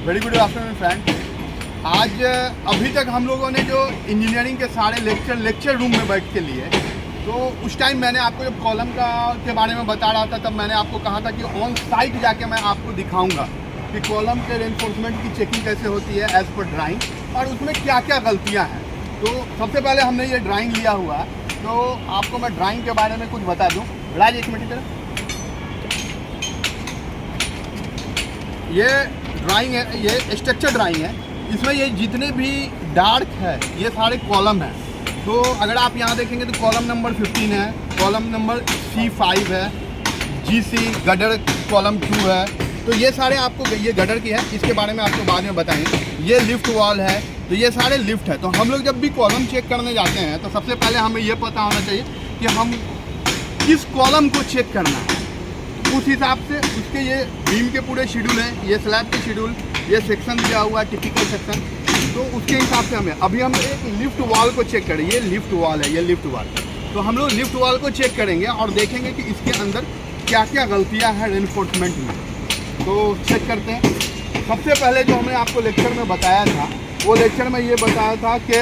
Very good afternoon friend. आज अभी तक हम लोगों ने जो इंजीनियरिंग के सारे लेक्चर रूम में बैठ के लिए, तो उस टाइम मैंने आपको जब कॉलम के बारे में बता रहा था तब मैंने आपको कहा था कि ऑन साइट जाके मैं आपको दिखाऊंगा कि कॉलम के रेनफोर्समेंट की चेकिंग कैसे होती है एज़ पर ड्राइंग और उसमें क्या क्या गलतियाँ हैं। तो सबसे पहले हमने ये ड्राइंग लिया हुआ है, तो आपको मैं ड्राइंग के बारे में कुछ बता दूँ। राज एक मिनट इधर। ये ड्राइंग है, ये स्ट्रक्चर ड्राइंग है। इसमें ये जितने भी डार्क है ये सारे कॉलम है। तो अगर आप यहाँ देखेंगे तो कॉलम नंबर 15 है, कॉलम नंबर C5 है, GC गडर कॉलम 2 है। तो ये सारे आपको, ये गडर की है, इसके बारे में आपको बाद में बताएंगे। ये लिफ्ट वॉल है, तो ये सारे लिफ्ट है। तो हम लोग जब भी कॉलम चेक करने जाते हैं तो सबसे पहले हमें ये पता होना चाहिए कि हम किस कॉलम को चेक करना है। उस हिसाब से उसके ये बीम के पूरे शेड्यूल हैं, ये स्लैब के शेड्यूल, ये सेक्शन दिया हुआ है टिपिकल सेक्शन। तो उसके हिसाब से हमें अभी हम एक लिफ्ट वॉल को चेक करें। ये लिफ्ट वॉल है, ये लिफ्ट वॉल। तो हम लोग लिफ्ट वॉल को चेक करेंगे और देखेंगे कि इसके अंदर क्या क्या गलतियां हैं रेनफोर्समेंट में। तो चेक करते हैं। सबसे पहले जो हमने आपको लेक्चर में बताया था, वो लेक्चर में ये बताया था कि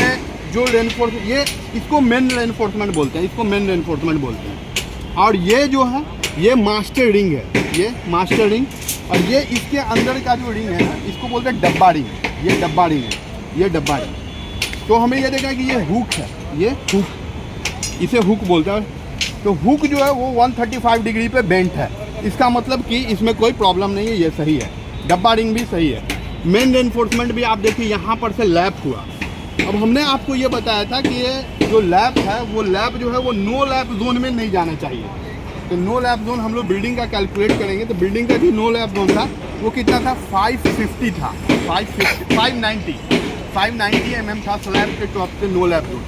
जो रेनफोर्स, ये इसको मेन रेनफोर्समेंट बोलते हैं, इसको मेन रेनफोर्समेंट बोलते हैं। और ये जो है ये मास्टर रिंग है, ये मास्टर रिंग। और ये इसके अंदर का जो रिंग है इसको बोलते हैं डब्बा रिंग। ये डब्बा रिंग है, ये डब्बा रिंग। तो हमें ये देखा है कि ये हुक है, ये हुक, इसे हुक बोलते हैं। तो हुक जो है वो 135 डिग्री पे बेंट है। इसका मतलब कि इसमें कोई प्रॉब्लम नहीं है, ये सही है। डब्बा रिंग भी सही है। मेन रेनफोर्समेंट भी आप देखिए यहाँ पर से लैप हुआ। अब हमने आपको ये बताया था कि ये जो लैप है वो लैप जो है वो नो लैप जोन में नहीं जाना चाहिए। तो नो लैप जोन हम लोग बिल्डिंग का कैलकुलेट करेंगे। तो बिल्डिंग का जो नो लैप जोन था वो कितना था, 550 था, 590 mm था स्लैब के टॉप से नो लैप जोन।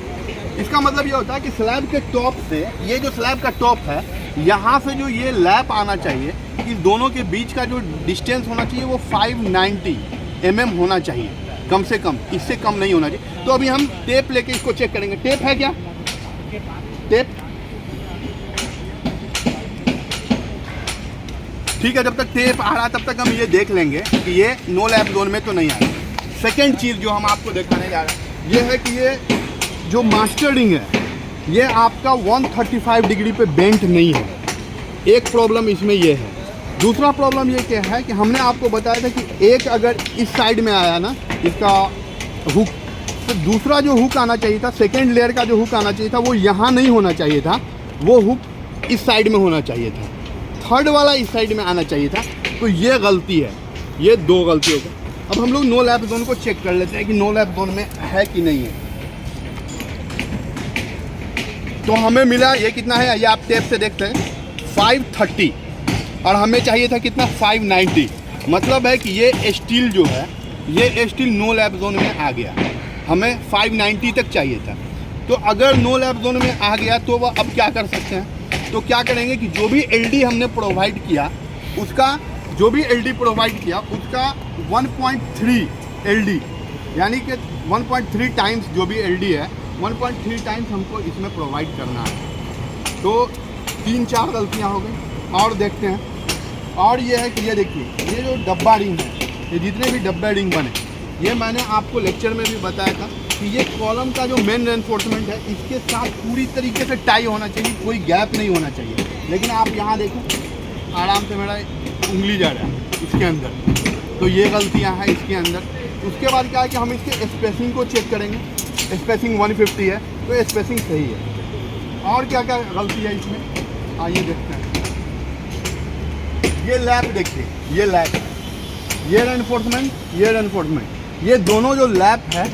इसका मतलब ये होता है कि स्लैब के टॉप से, ये जो स्लैब का टॉप है, यहाँ से जो ये लैप आना चाहिए, इस दोनों के बीच का जो डिस्टेंस होना चाहिए वो 590 mm होना चाहिए कम से कम, इससे कम नहीं होना चाहिए। तो अभी हम टेप लेके इसको चेक करेंगे। टेप है क्या, टेप ठीक है। जब तक टेप आ रहा है तब तक हम ये देख लेंगे कि ये नो लैप जोन में तो नहीं आ रहा। सेकेंड चीज़ जो हम आपको दिखाने जा रहे हैं ये है कि ये जो मास्टर रिंग है ये आपका 135 डिग्री पे बेंट नहीं है। एक प्रॉब्लम इसमें ये है। दूसरा प्रॉब्लम ये क्या है कि हमने आपको बताया था कि एक अगर इस साइड में आया ना इसका हुक, तो दूसरा जो हुक आना चाहिए था, सेकेंड लेयर का जो हुक आना चाहिए था वो यहाँ नहीं होना चाहिए था, वो हुक इस साइड में होना चाहिए था। थर्ड वाला इस साइड में आना चाहिए था। तो ये गलती है, ये दो गलती होगा। अब हम लोग नो लैप जोन को चेक कर लेते हैं कि नो लैप जोन में है कि नहीं है। तो हमें मिला ये कितना है, ये आप टेप से देखते हैं 530 और हमें चाहिए था कितना 590। मतलब है कि ये स्टील जो है ये स्टील नो लैप जोन में आ गया, हमें 590 तक चाहिए था। तो अगर नो लैप जोन में आ गया तो वह अब क्या कर सकते हैं, तो क्या करेंगे कि जो भी LD हमने प्रोवाइड किया उसका, जो भी LD प्रोवाइड किया उसका 1.3 LD, यानी कि 1.3 टाइम्स जो भी LD है 1.3 टाइम्स हमको इसमें प्रोवाइड करना है। तो 3-4 गलतियाँ हो गई। और देखते हैं। और ये है कि ये देखिए ये जो डब्बा रिंग है, ये जितने भी डब्बे रिंग बने, ये मैंने आपको लेक्चर में भी बताया था कि ये कॉलम का जो मेन रेनफोर्समेंट है इसके साथ पूरी तरीके से टाई होना चाहिए, कोई गैप नहीं होना चाहिए। लेकिन आप यहाँ देखो आराम से मेरा उंगली जा रहा है इसके अंदर, तो ये गलतियाँ हैं इसके अंदर। उसके बाद क्या है कि हम इसके स्पेसिंग को चेक करेंगे। स्पेसिंग 150 है तो स्पेसिंग सही है। और क्या क्या गलती है इसमें, आइए देखते हैं। ये लैप देखिए, ये लैप, ये रेनफोर्समेंट, ये रेनफोर्समेंट, ये दोनों जो लैप है,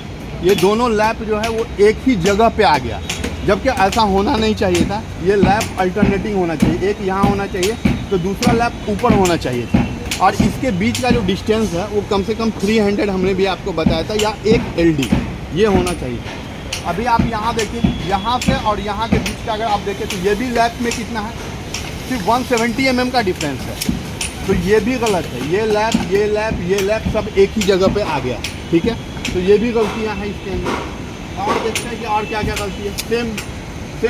ये दोनों लैप जो है वो एक ही जगह पे आ गया, जबकि ऐसा होना नहीं चाहिए था। ये लैप अल्टरनेटिंग होना चाहिए, एक यहाँ होना चाहिए तो दूसरा लैप ऊपर होना चाहिए था। और इसके बीच का जो डिस्टेंस है वो कम से कम 300 हमने भी आपको बताया था, या 1 LD ये होना चाहिए। अभी आप यहाँ देखिए, यहाँ से और यहाँ के बीच का अगर आप देखें तो ये भी लैप में कितना है, सिर्फ 170 mm का डिफरेंस है। तो ये भी गलत है। ये लैप, ये लैप, ये लैप सब एक ही जगह पे आ गया, ठीक है। तो ये भी गलतियाँ हैं इसके अंदर। और देखते हैं कि और क्या क्या गलती है। सेम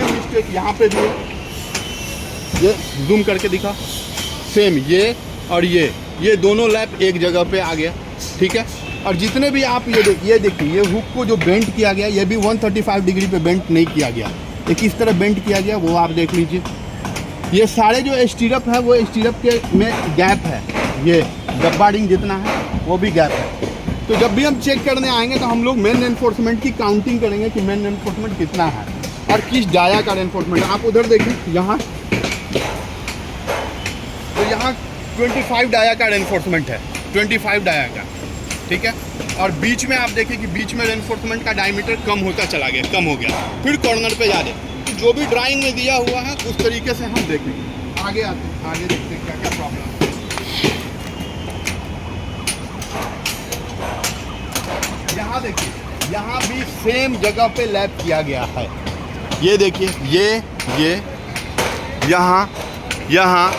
मिस्टेक यहाँ पे भी है, ये जूम करके दिखा। सेम ये और ये दोनों लैप एक जगह पे आ गया। ठीक है। और जितने भी आप ये देखिए ये हुक को जो बेंट किया गया, ये भी 135 डिग्री पे बेंट नहीं किया गया, ये किस तरह बेंट किया गया वो आप देख लीजिए। ये सारे जो स्टीरअप है वो स्टीरअप के में गैप है, ये डब्बा रिंग जितना है वो भी गैप है। तो जब भी हम चेक करने आएंगे तो हम लोग मेन एनफोर्समेंट की काउंटिंग करेंगे कि मेन एनफोर्समेंट कितना है और किस डाया का एनफोर्समेंट। आप उधर देखिए यहाँ, तो यहाँ 25 डाया का एनफोर्समेंट है, 25 डाया का, ठीक है। और बीच में आप देखिए कि बीच में एनफोर्समेंट का डायमीटर कम होता चला गया, कम हो गया, फिर कॉर्नर पे जा रहे। जो भी ड्राइंग में दिया हुआ है उस तरीके से हम देखेंगे। आगे आते हैं, आगे देखते हैं क्या क्या प्रॉब्लम है। यहाँ देखिए, यहाँ भी सेम जगह पे लैप किया गया है। ये देखिए, ये यहाँ यहाँ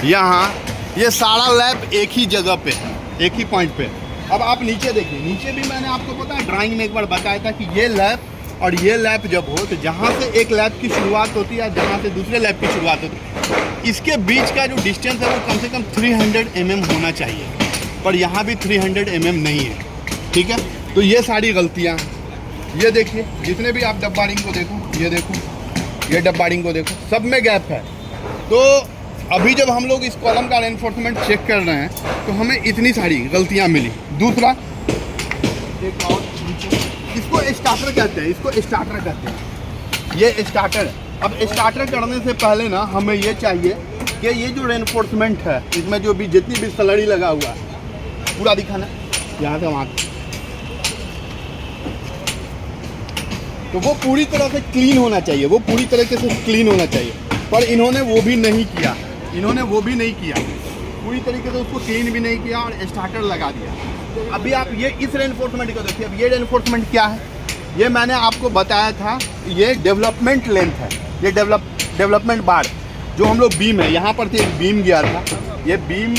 यहाँ ये सारा लैप एक ही जगह पे है, एक ही पॉइंट पे। अब आप नीचे देखिए, नीचे भी मैंने आपको पता है ड्राइंग में एक बार बताया था कि ये लैप और ये लैप जब हो तो जहाँ से एक लैप की शुरुआत होती है, जहाँ से दूसरे लैप की शुरुआत होती है, इसके बीच का जो डिस्टेंस है वो कम से कम 300 mm होना चाहिए, पर यहाँ भी 300 mm नहीं है, ठीक है। तो ये सारी गलतियाँ हैं। ये देखिए, जितने भी आप डब्बा रिंग को देखो, ये देखो, ये डब्बा रिंग को देखो, सब में गैप है। तो अभी जब हम लोग इस कॉलम का रेनफोर्समेंट चेक कर रहे हैं तो हमें इतनी सारी गलतियां मिली। दूसरा, एक और इसको स्टार्टर कहते हैं, इसको स्टार्टर कहते हैं, ये स्टार्टर। अब स्टार्टर करने से पहले ना हमें ये चाहिए कि ये जो रेनफोर्समेंट है इसमें जो भी जितनी भी सलड़ी लगा हुआ है पूरा दिखाना, यहाँ से वहाँ, तो वो पूरी तरह से क्लीन होना चाहिए, वो पूरी तरीके से क्लीन होना चाहिए। पर इन्होंने वो भी नहीं किया, इन्होंने वो भी नहीं किया, पूरी तरीके से उसको क्लीन भी नहीं किया और स्टार्टर लगा दिया। अभी आप ये इस रेनफोर्समेंट को देखिए। अब ये रेनफोर्समेंट क्या है, ये मैंने आपको बताया था, ये डेवलपमेंट लेंथ है, ये डेवलपमेंट बार जो हम लोग बीम है, यहाँ पर से एक बीम गया था, ये बीम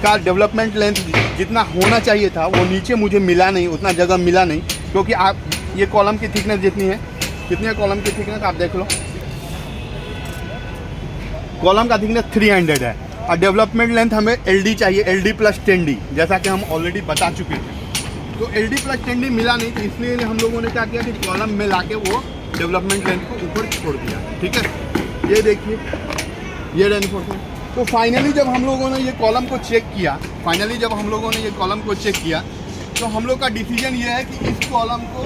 का डेवलपमेंट लेंथ जितना होना चाहिए था वो नीचे मुझे मिला नहीं, उतना जगह मिला नहीं, क्योंकि आप ये कॉलम की थिकनेस जितनी है, कितनी है कॉलम की थिकनेस आप देख लो, कॉलम का थिकनेस 300 है और डेवलपमेंट लेंथ हमें LD चाहिए, LD + 10D, जैसा कि हम ऑलरेडी बता चुके थे। तो LD + 10D मिला नहीं, तो इसलिए हम लोगों ने क्या किया कि कॉलम में लाके वो डेवलपमेंट लेंथ को ऊपर छोड़ दिया, ठीक है। ये देखिए, ये रेनफोर्समेंट। तो फाइनली जब हम लोगों ने ये कॉलम को चेक किया, तो हम लोग का डिसीजन ये है कि इस कॉलम को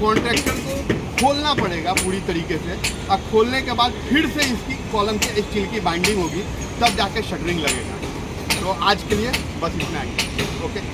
कॉन्ट्रैक्टर को खोलना पड़ेगा पूरी तरीके से, और खोलने के बाद फिर से इसकी कॉलम के स्टील की बाइंडिंग होगी, तब जाके शटरिंग लगेगा। तो आज के लिए बस इतना ही, ओके।